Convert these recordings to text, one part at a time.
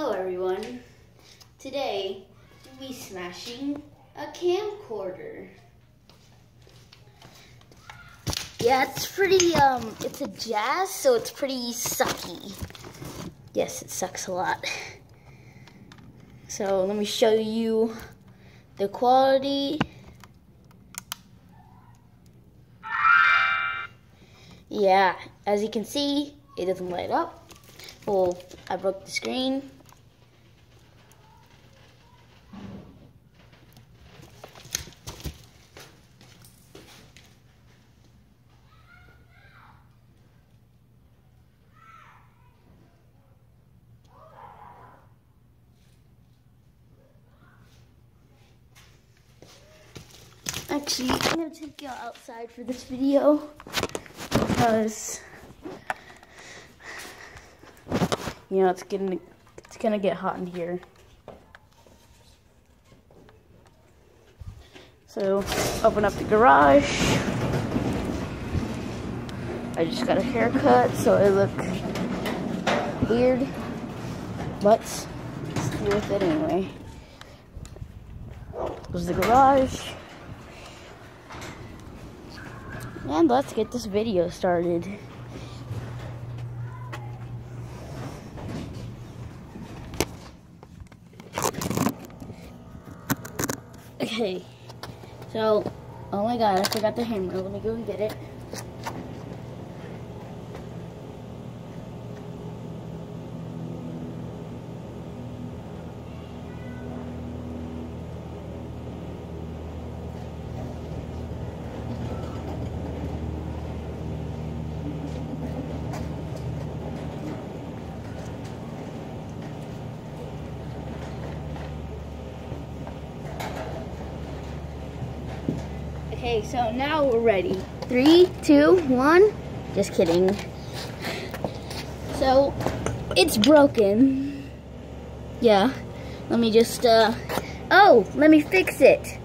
Hello everyone. Today we'll be smashing a camcorder. Yeah, it's pretty it's a jazz, so it's pretty sucky. Yes, it sucks a lot. So let me show you the quality. Yeah, as you can see, it doesn't light up. Well, I broke the screen. Actually, I'm gonna take you outside for this video because you know it's gonna get hot in here. So open up the garage. I just got a haircut, so I look weird, but let's deal with it anyway. There's the garage. And let's get this video started. Okay, so, oh my god, I forgot the hammer. Let me go and get it. Okay, so now we're ready. 3, 2, 1. Just kidding. So, it's broken. Yeah. Let me just, oh, let me fix it.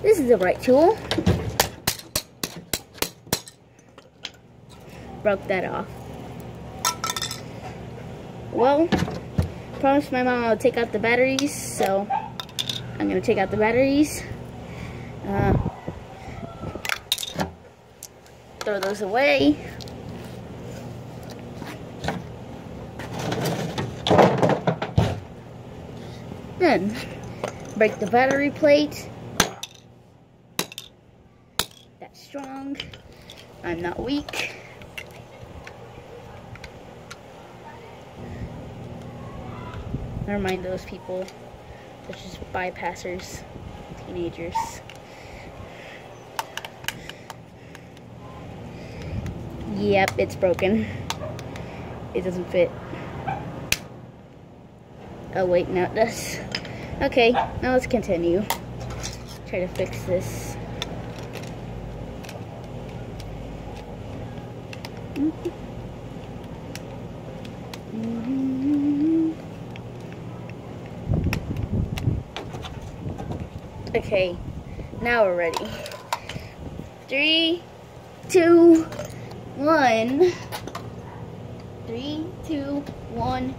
This is the right tool. Broke that off. Well, promised my mom I'll take out the batteries, so I'm gonna take out the batteries. Throw those away. Then break the battery plate. That's strong. I'm not weak. Never mind those people. They're just bypassers, teenagers. Yep, it's broken. It doesn't fit. Oh wait, now it does. Okay, now let's continue. Try to fix this. Okay, now we're ready. 3, 2, 1. 3, 2, 1.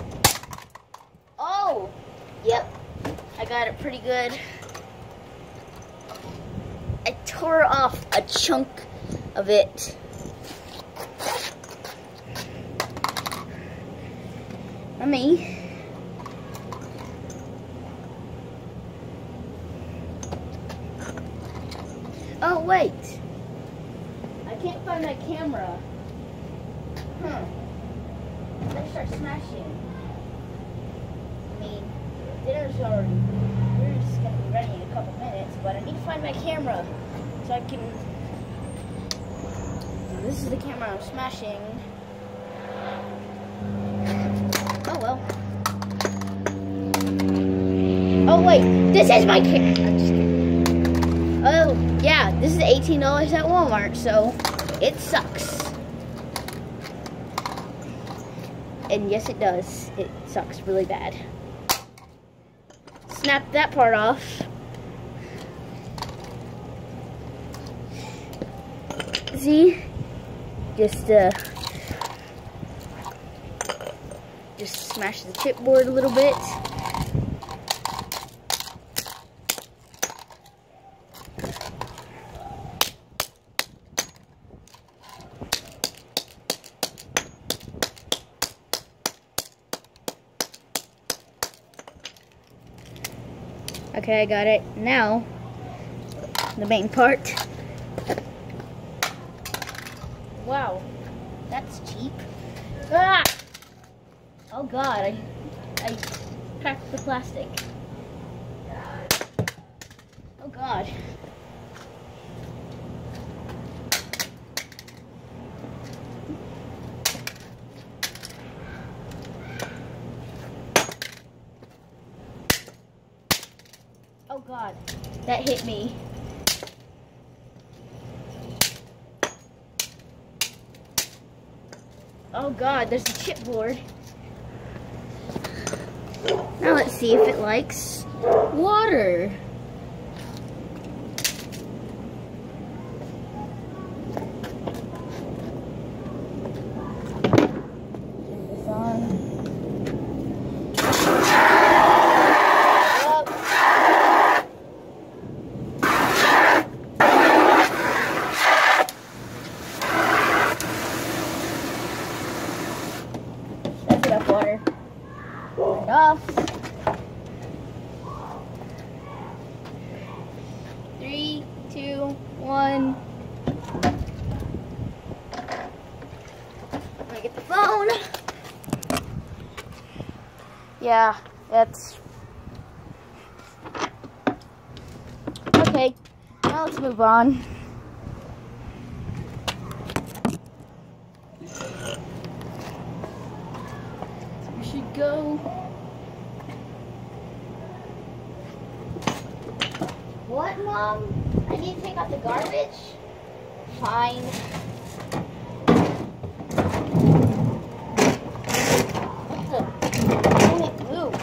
Oh! Yep. I got it pretty good. I tore off a chunk of it. Let me. Oh, wait. I can't find my camera. Huh. Let's start smashing. I mean, dinner's already, we're just gonna be ready in a couple minutes, but I need to find my camera so I can, this is the camera I'm smashing. Oh well. Oh wait, this is my camera. I'm just kidding. Oh yeah, this is $18 at Walmart, so it sucks. And yes, it does. It sucks really bad. Snap that part off. See? Just just smash the chipboard a little bit. Okay, I got it. Now, the main part. Wow, that's cheap. Ah! Oh God, I cracked the plastic. Oh God. Oh God, that hit me. Oh God, there's a chipboard. Now let's see if it likes water. Turn this on. Enough water. Turn it off. 3, 2, 1. I'm gonna get the phone. Yeah, that's okay. Now let's move on. Should go. What, Mom? I need to take out the garbage? Fine. What the? Don't it move?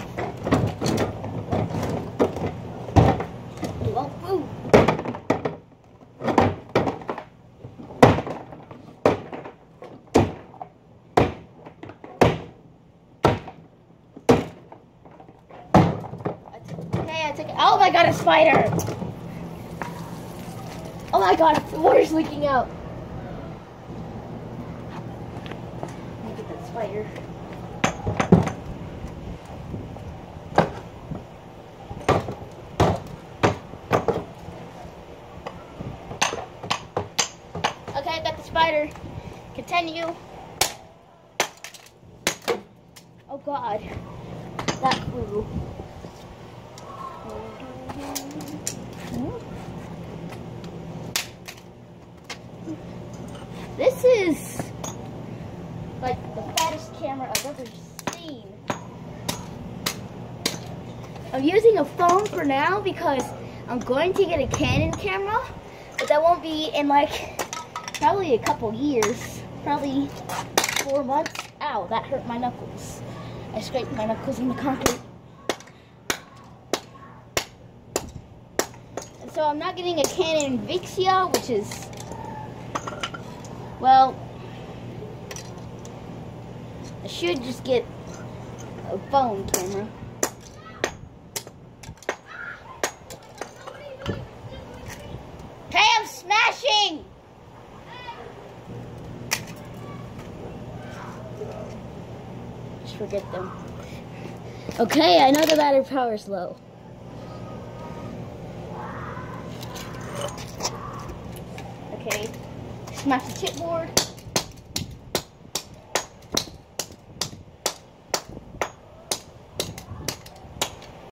It won't move. Okay, I took it. Oh my God, a spider! Oh my God, the water's leaking out. Let me get that spider. Okay, I got the spider. Continue. Oh God, that flew. This is like the fattest camera I've ever seen. I'm using a phone for now because I'm going to get a Canon camera, but that won't be in like probably a couple years, probably 4 months. Ow, that hurt my knuckles. I scraped my knuckles in the concrete. And so I'm not getting a Canon Vixia, which is, well, I should just get a phone camera. Hey, I'm smashing! Just forget them. Okay, I know the battery power is low. Okay, smash the chipboard.